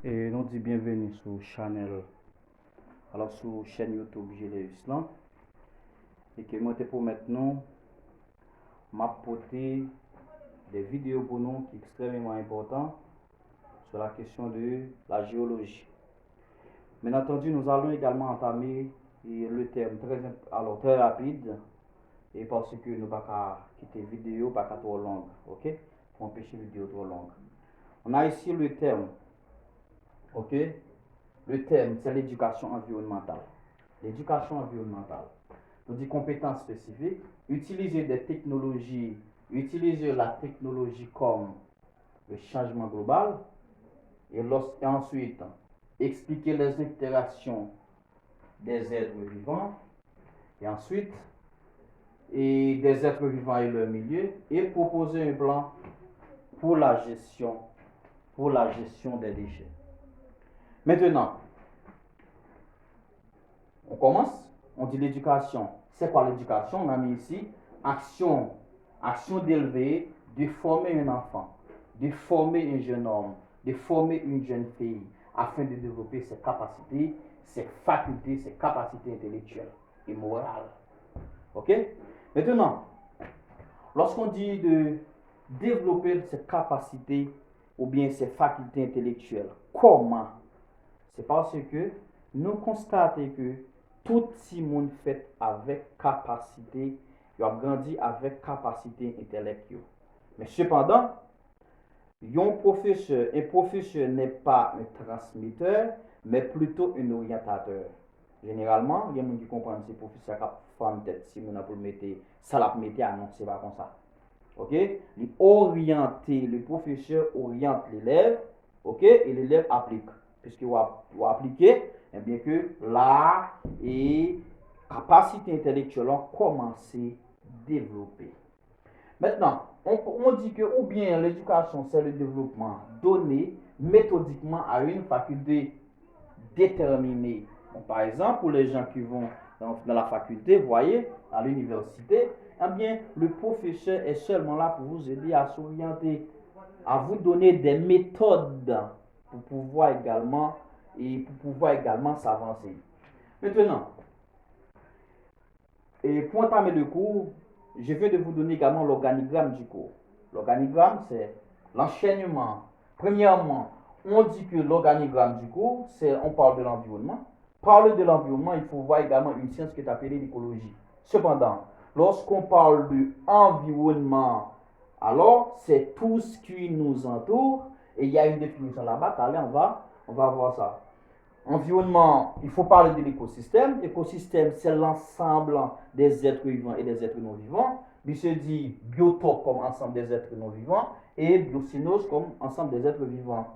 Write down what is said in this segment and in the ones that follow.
Et nous disons bienvenue sur channel. Alors sur chaîne YouTube Géléus là. Et que moi te pour maintenant m'apporter des vidéos pour nous qui sont extrêmement importantes sur la question de la géologie. Bien entendu, nous allons également entamer le terme très rapide et parce que nous ne pouvons pas quitter la vidéo pas trop longue, ok? Pour empêcher la vidéo trop longue. On a ici le terme, ok? Le thème, c'est l'éducation environnementale. L'éducation environnementale. Nous dit compétences spécifiques, utiliser des technologies, utiliser la technologie comme le changement global, et ensuite expliquer les interactions des êtres vivants, et ensuite des êtres vivants et leur milieu, et proposer un plan pour la gestion des déchets. Maintenant, on commence, on dit l'éducation. C'est quoi l'éducation? On a mis ici action d'élever, de former un enfant, de former un jeune homme, de former une jeune fille, afin de développer ses capacités, ses facultés, ses capacités intellectuelles et morales. Ok? Maintenant, lorsqu'on dit de développer ses capacités ou bien ses facultés intellectuelles, comment? C'est parce que nous constatons que tout le monde fait avec capacité, il a grandi avec capacité intellectuelle. Mais cependant, un professeur n'est pas un transmetteur, mais plutôt un orientateur. Généralement, il y a des gens qui comprennent que c'est professeur qui fait tête si on a pour mettre ça la mettre à non, c'est pas comme ça. OK? Le professeur oriente l'élève, OK? Et l'élève applique. Puisqu'il va appliquer, eh bien que là, et capacité intellectuelle ont commencé à développer. Maintenant, on dit que ou bien l'éducation, c'est le développement donné méthodiquement à une faculté déterminée. Bon, par exemple, pour les gens qui vont dans la faculté, vous voyez, à l'université, eh bien, le professeur est seulement là pour vous aider à s'orienter, à vous donner des méthodes pour pouvoir également s'avancer. Maintenant, et pour entamer le cours, je vais de vous donner également l'organigramme du cours. L'organigramme, c'est l'enchaînement. Premièrement, on dit que l'organigramme du cours, on parle de l'environnement. Parler de l'environnement, il faut voir également une science qui est appelée l'écologie. Cependant, lorsqu'on parle de environnement, alors c'est tout ce qui nous entoure. Et il y a une définition là-bas. Allez, on va voir ça. Environnement, il faut parler de l'écosystème. L'écosystème, c'est l'ensemble des êtres vivants et des êtres non vivants. Il se dit biotope comme ensemble des êtres non vivants et biocénose comme ensemble des êtres vivants.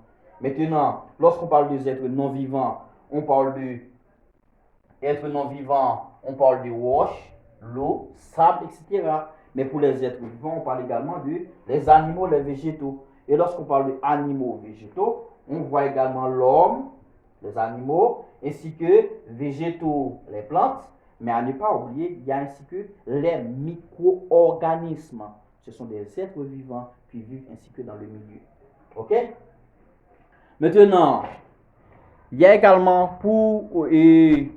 Maintenant, lorsqu'on parle des êtres non vivants, on parle de êtres non vivants, on parle de roches, l'eau, sable, etc. Mais pour les êtres vivants, on parle également des animaux, les végétaux. Et lorsqu'on parle d'animaux végétaux, on voit également l'homme, les animaux, ainsi que végétaux, les plantes. Mais à ne pas oublier, il y a ainsi que les micro-organismes. Ce sont des êtres vivants qui vivent ainsi que dans le milieu. Ok? Maintenant, il y a également